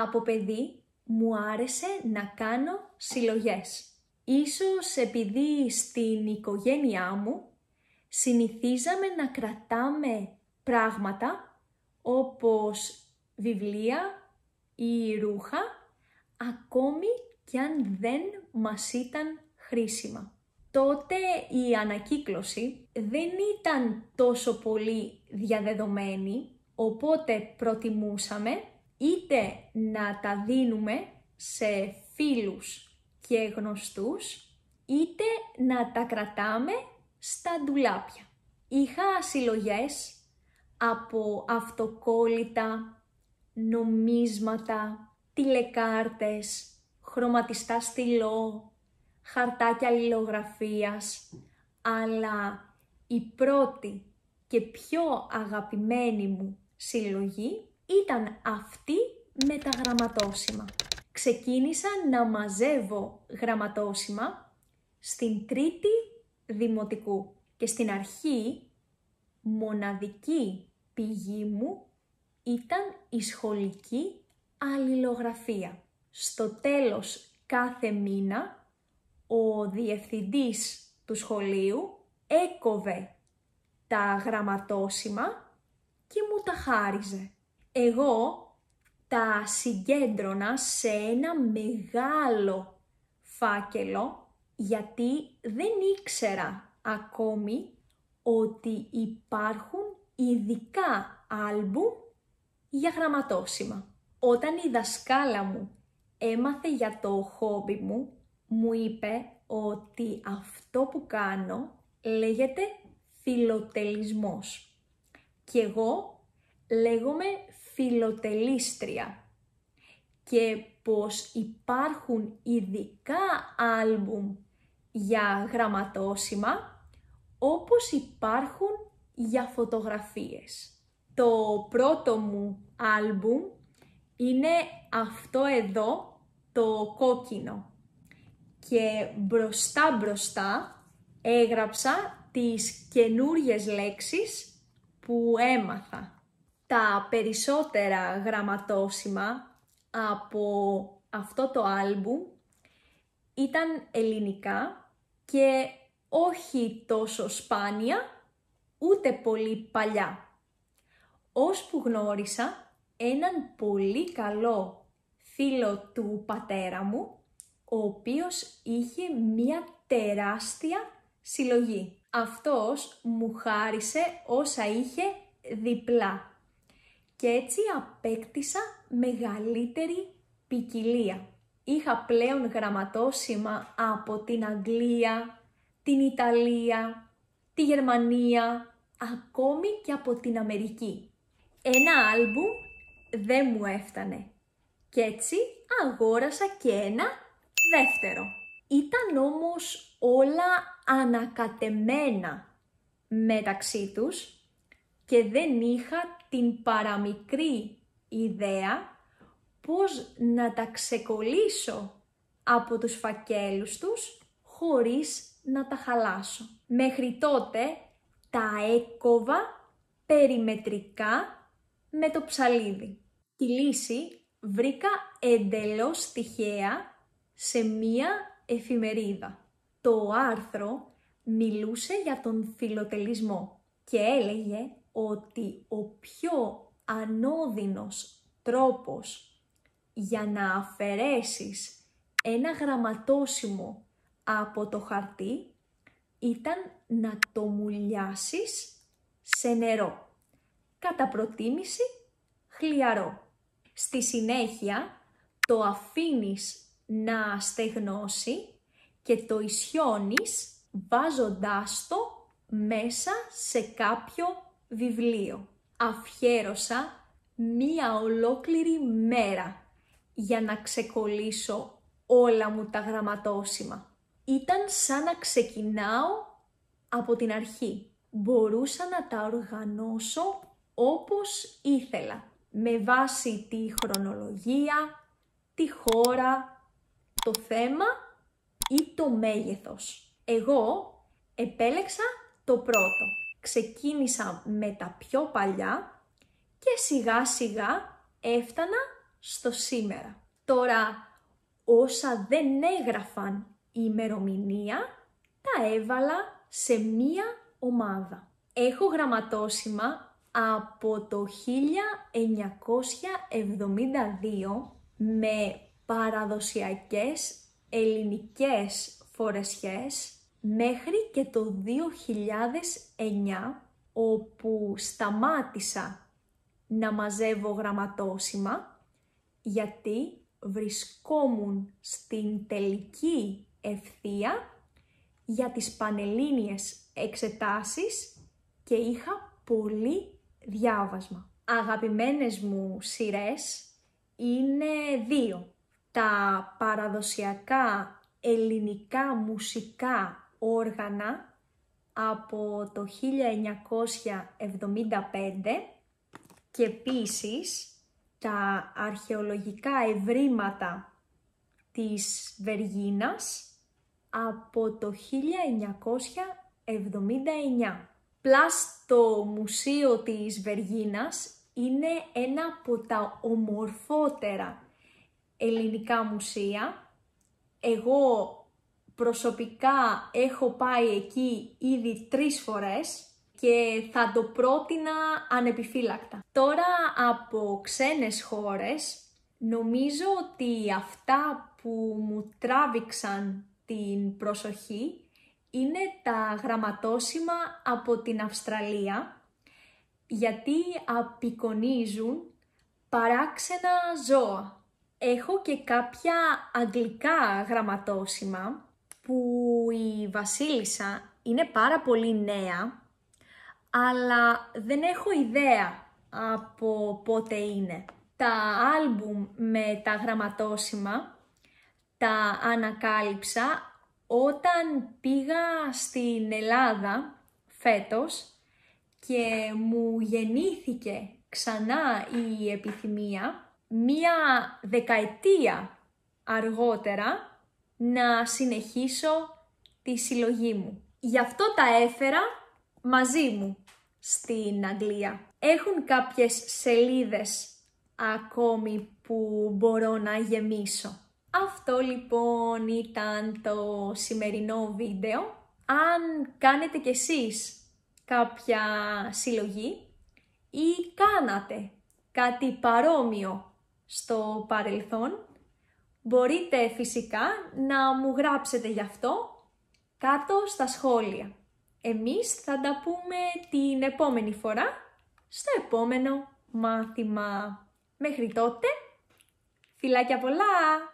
Από παιδί μου άρεσε να κάνω συλλογές. Ίσως επειδή στην οικογένειά μου συνηθίζαμε να κρατάμε πράγματα όπως βιβλία ή ρούχα, ακόμη κι αν δεν μας ήταν χρήσιμα. Τότε η ανακύκλωση δεν ήταν τόσο πολύ διαδεδομένη, οπότε προτιμούσαμε είτε να τα δίνουμε σε φίλους και γνωστούς, είτε να τα κρατάμε στα ντουλάπια. Είχα συλλογές από αυτοκόλλητα, νομίσματα, τηλεκάρτες, χρωματιστά στυλό, χαρτάκια αλληλογραφίας, αλλά η πρώτη και πιο αγαπημένη μου συλλογή ήταν αυτή με τα γραμματόσημα. Ξεκίνησα να μαζεύω γραμματόσημα στην τρίτη δημοτικού και στην αρχή μοναδική πηγή μου ήταν η σχολική αλληλογραφία. Στο τέλος κάθε μήνα ο διευθυντής του σχολείου έκοβε τα γραμματόσημα και μου τα χάριζε. Εγώ τα συγκέντρωνα σε ένα μεγάλο φάκελο γιατί δεν ήξερα ακόμη ότι υπάρχουν ειδικά άλμπουμ για γραμματόσημα. Όταν η δασκάλα μου έμαθε για το χόμπι μου, μου είπε ότι αυτό που κάνω λέγεται φιλοτελισμός και εγώ λέγομαι φιλοτελίστρια και πως υπάρχουν ειδικά άλμπουμ για γραμματόσημα όπως υπάρχουν για φωτογραφίες. Το πρώτο μου άλμπουμ είναι αυτό εδώ, το κόκκινο, και μπροστά έγραψα τις καινούριες λέξεις που έμαθα. Τα περισσότερα γραμματόσημα από αυτό το άλμπουμ ήταν ελληνικά και όχι τόσο σπάνια, ούτε πολύ παλιά. Ώσπου γνώρισα έναν πολύ καλό φίλο του πατέρα μου, ο οποίος είχε μία τεράστια συλλογή. Αυτός μου χάρισε όσα είχε διπλά και έτσι απέκτησα μεγαλύτερη ποικιλία. Είχα πλέον γραμματόσημα από την Αγγλία, την Ιταλία, τη Γερμανία, ακόμη και από την Αμερική. Ένα άλμπουμ δεν μου έφτανε και έτσι αγόρασα και ένα δεύτερο. Ήταν όμως όλα ανακατεμένα μεταξύ τους και δεν είχα την παραμικρή ιδέα πώς να τα ξεκολλήσω από τους φακέλους τους χωρίς να τα χαλάσω. Μέχρι τότε τα έκοβα περιμετρικά με το ψαλίδι. Τη λύση βρήκα εντελώς τυχαία σε μία εφημερίδα. Το άρθρο μιλούσε για τον φιλοτελισμό και έλεγε ότι ο πιο ανώδυνος τρόπος για να αφαιρέσεις ένα γραμματόσημο από το χαρτί ήταν να το μουλιάσεις σε νερό, κατά προτίμηση χλιαρό. Στη συνέχεια το αφήνεις να στεγνώσει και το ισιώνεις βάζοντάς το μέσα σε κάποιο βιβλίο. Αφιέρωσα μία ολόκληρη μέρα για να ξεκολλήσω όλα μου τα γραμματόσημα. Ήταν σαν να ξεκινάω από την αρχή. Μπορούσα να τα οργανώσω όπως ήθελα, με βάση τη χρονολογία, τη χώρα, το θέμα ή το μέγεθος. Εγώ επέλεξα το πρώτο. Ξεκίνησα με τα πιο παλιά και σιγά σιγά έφτανα στο σήμερα. Τώρα, όσα δεν έγραφαν η ημερομηνία, τα έβαλα σε μία ομάδα. Έχω γραμματόσημα από το 1972 με παραδοσιακές ελληνικές φορεσιές μέχρι και το 2009, όπου σταμάτησα να μαζεύω γραμματόσημα γιατί βρισκόμουν στην τελική ευθεία για τις πανελλήνιες εξετάσεις και είχα πολύ διάβασμα. Αγαπημένες μου σειρές είναι δύο. Τα παραδοσιακά ελληνικά μουσικά όργανα από το 1975 και επίσης τα αρχαιολογικά ευρήματα της Βεργίνας από το 1979. Πλάς το Μουσείο της Βεργίνας είναι ένα από τα ομορφότερα ελληνικά μουσεία. Εγώ προσωπικά έχω πάει εκεί ήδη 3 φορές και θα το πρότεινα ανεπιφύλακτα. Τώρα από ξένες χώρες νομίζω ότι αυτά που μου τράβηξαν την προσοχή είναι τα γραμματόσημα από την Αυστραλία, γιατί απεικονίζουν παράξενα ζώα. Έχω και κάποια αγγλικά γραμματόσημα που η βασίλισσα είναι πάρα πολύ νέα, αλλά δεν έχω ιδέα από πότε είναι. Τα άλμπουμ με τα γραμματόσημα τα ανακάλυψα όταν πήγα στην Ελλάδα φέτος και μου γεννήθηκε ξανά η επιθυμία μία δεκαετία αργότερα να συνεχίσω τη συλλογή μου. Γι' αυτό τα έφερα μαζί μου στην Αγγλία. Έχουν κάποιες σελίδες ακόμη που μπορώ να γεμίσω. Αυτό λοιπόν ήταν το σημερινό βίντεο. Αν κάνετε κι εσείς κάποια συλλογή ή κάνατε κάτι παρόμοιο στο παρελθόν, μπορείτε φυσικά να μου γράψετε γι' αυτό κάτω στα σχόλια. Εμείς θα τα πούμε την επόμενη φορά στο επόμενο μάθημα. Μέχρι τότε, φιλάκια πολλά!